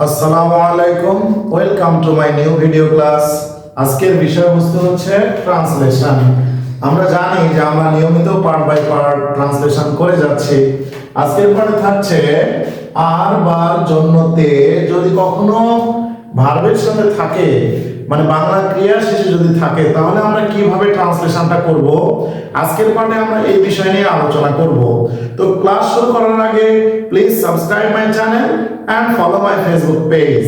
আসসালামু আলাইকুম, welcome to my new video class. আজকের বিষয়বস্তু হচ্ছে ট্রান্সলেশন। আমরা জানি যে আমরা নিয়মিত পার্ট বাই পার্ট ট্রান্সলেশন করে যাচ্ছি। আজকের পার্টে থাকছে আর বার জন্যতে যদি কখনো ভার্বের সাথে থাকে, মানে বাংলা ক্রিয়া শেষে যদি থাকে, তাহলে আমরা কিভাবে ট্রান্সলেশনটা করব। আজকের পার্টে আমরা এই বিষয় নিয়ে আলোচনা করব। তো ক্লাস শুরু করার আগে please subscribe my channel and follow my Facebook page.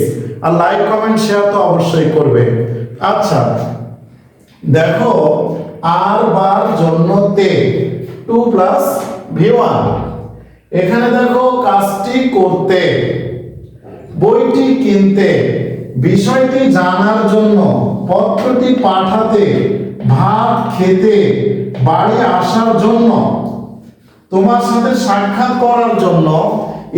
আর লাইক কমেন্ট শেয়ার তো অবশ্যই করবে। আচ্ছা, দেখো আর বার জন্যতে 2 প্লাস V1। এখানে দেখো কাজটি করতে, বইটি কিনতে, বিষয়টি জানার জন্য, পত্রটি পাঠাতে, ভাত খেতে, বাড়ি আসার জন্য, তোমার সাথে সাক্ষাৎ করার জন্য,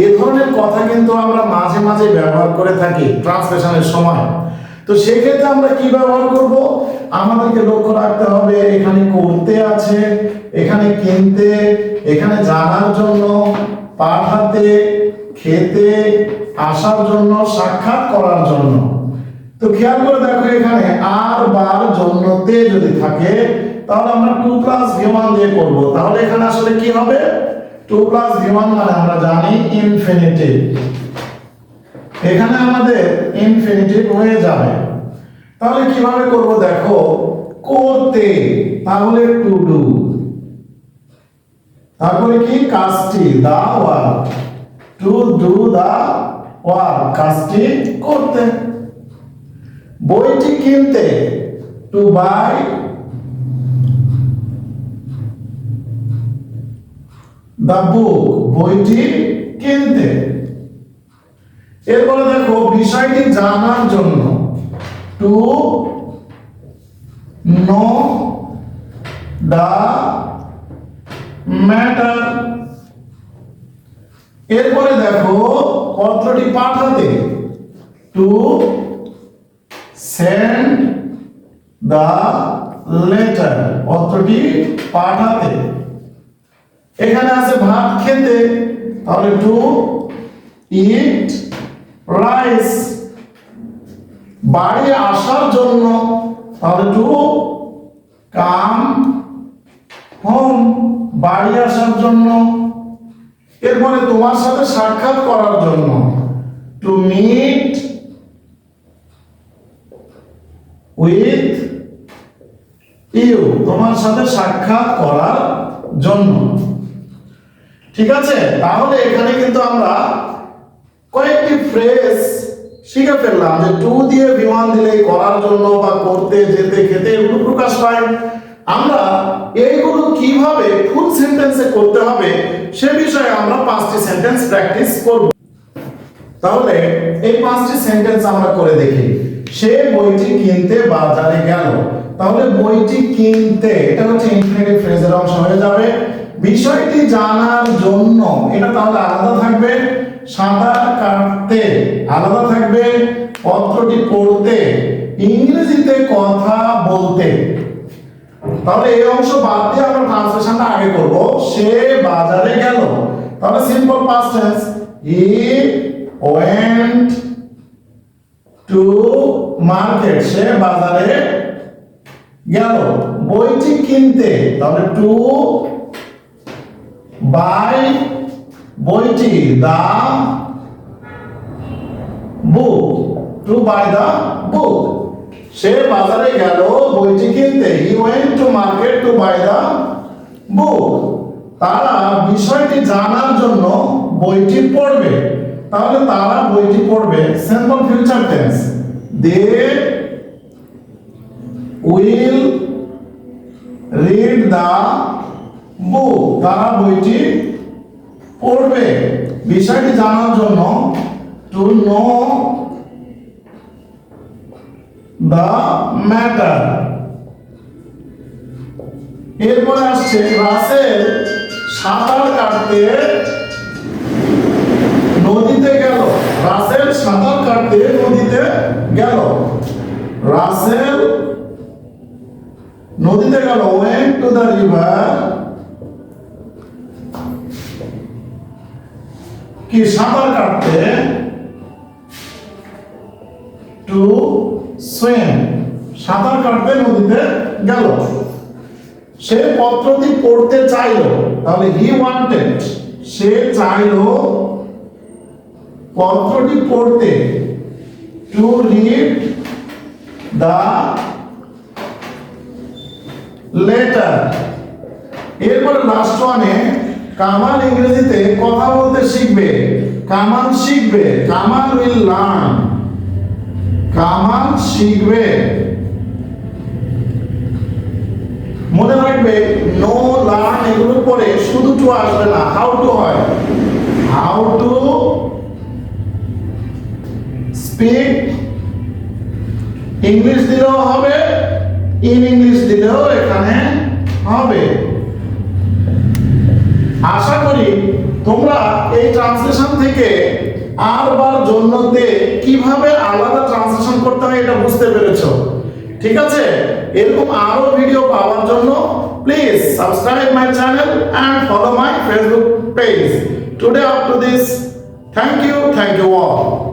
এ ধরনের কথা কিন্তু আমরা মাঝে মাঝে ব্যবহার করে থাকি ট্রান্সলেশনের সময়। তো সেই ক্ষেত্রে আমরা কি ব্যবহার করব? আমাদেরকে লক্ষ্য রাখতে হবে এখানে করতে আছে, এখানে কিনতে, এখানে জানার জন্য, পাঠাতে, খেতে, আসার জন্য, সাক্ষাৎ করার জন্য। তো খেয়াল করে দেখো এখানে আর বার জন্যতে যদি থাকে তাহলে আমরা 2 প্লাস V1 দিয়ে করব। তাহলে এখানে আসলে কি হবে? 2 প্লাস V1 মানে আমরা জানি ইনফিনিটিভ। এখানে আমাদের ইনফিনিটিভ হয়ে যাবে। তাহলে কিভাবে করব দেখো, করতে তাহলে টু ডু, তারপরে কি কাজটি, the work, to do the work, কাজটি করতে। বইটি কিনতে, টু বাই দা বুক, বইটি কিনতে। এরপরে দেখো বিষয়টি জানার জন্য, টু নো দা ম্যাটার। এরপরে দেখো পত্রটি পাঠাতে, টু সেন্ড দা লেটার, পত্রটি পাঠাতে। এখানে আছে ভাত খেতে, তাহলে টু ইট রাইস। বাড়ি আসার জন্য, তাহলে টু কাম হোম, বাড়ি আসার জন্য। এরপরে তোমার সাথে সাক্ষাৎ করার জন্য, টু মিট উইথ ইউ, তোমার সাথে সাক্ষাৎ করার জন্য। ঠিক আছে, তাহলে এখানে কিন্তু আমরা কয়েকটি ফ্রেজ শিখে ফেললাম যে টু দিয়ে V1 দিলে করার জন্য বা করতে, যেতে, খেতে এগুলো প্রকাশ পায়। আমরা এইগুলো কিভাবে ফুল সেন্টেন্সে করতে হবে সে বিষয়ে আমরা 5টি সেন্টেন্স প্র্যাকটিস করব। তাহলে এই 5টি সেন্টেন্স আমরা করে দেখি। সে বইটি কিনতে বাজারে গেল, তাহলে বইটি কিনতে এটা হচ্ছে ইনফিনিটিভ ফ্রেজের অংশ হয়ে যাবে। বিষয়টি জানার জন্য এটা তাহলে আলাদা থাকবে। সাঁতার কাটতে আলাদা থাকবে। পত্রটি পড়তে, ইংরেজিতে কথা বলতে। তাহলে এই অংশ বাদ দিয়ে আমরা ট্রান্সলেশনটা আগে করব। সে বাজারে গেল, তাহলে simple past tense, he went to market, সে বাজারে গেল। বইটি কিনতে, তাহলে টু বাই বইটি, দা বুক, টু বাই দা বুক। সে বাজারে গেল বইটি কিনতে, he went to market to buy the book. তারা বিষয়টি জানার জন্য বইটি পড়বে, তাহলে তারা বইটি পড়বে simple future tense, they will read the book, তারা বইটি পড়বে। বিষয়টি জানার জন্য, টু নো দা ম্যাটার। এরপরে আসছে রাসেল সাঁতার কাটতে নদীতে গেল, রাসেল সাঁতার কাটতে নদীতে গেল। রাসেল নদীতে গেল, ওয়েন্ট টু দা রিভার, কি সাঁতার কাটতে। টু সুইম, সাঁতার কাটতে নদীতে গেল। সে পত্রটি পড়তে চাইল, তাহলে হি ওয়ান্টেড, সে চাইল পত্রটি পড়তে, টু রিড দা লেটার। এরপরে লাস্ট ওয়ানে কামাল ইংরেজিতে কথা বলতে শিখবে, কামাল শিখবে, কামাল উইল লার্ন, কামাল শিখবে। মনে রাখবে নো লার্ন এগুলো পরে শুধু টু আসবে না, হাউ টু হয়, হাউ টু স্পিক, ইংলিশ দিলেও হবে, ইন ইংলিশ দিলেও এখানে হবে। আশা করি তোমরা এই ট্রান্সলেশন থেকে আর বার জন্যতে কিভাবে আলাদা ট্রান্সলেশন করতে হয় এটা বুঝতে পেরেছো। ঠিক আছে, এরকম আরো ভিডিও পাওয়ার জন্য please subscribe my channel and follow my Facebook page. Today up to this, thank you all.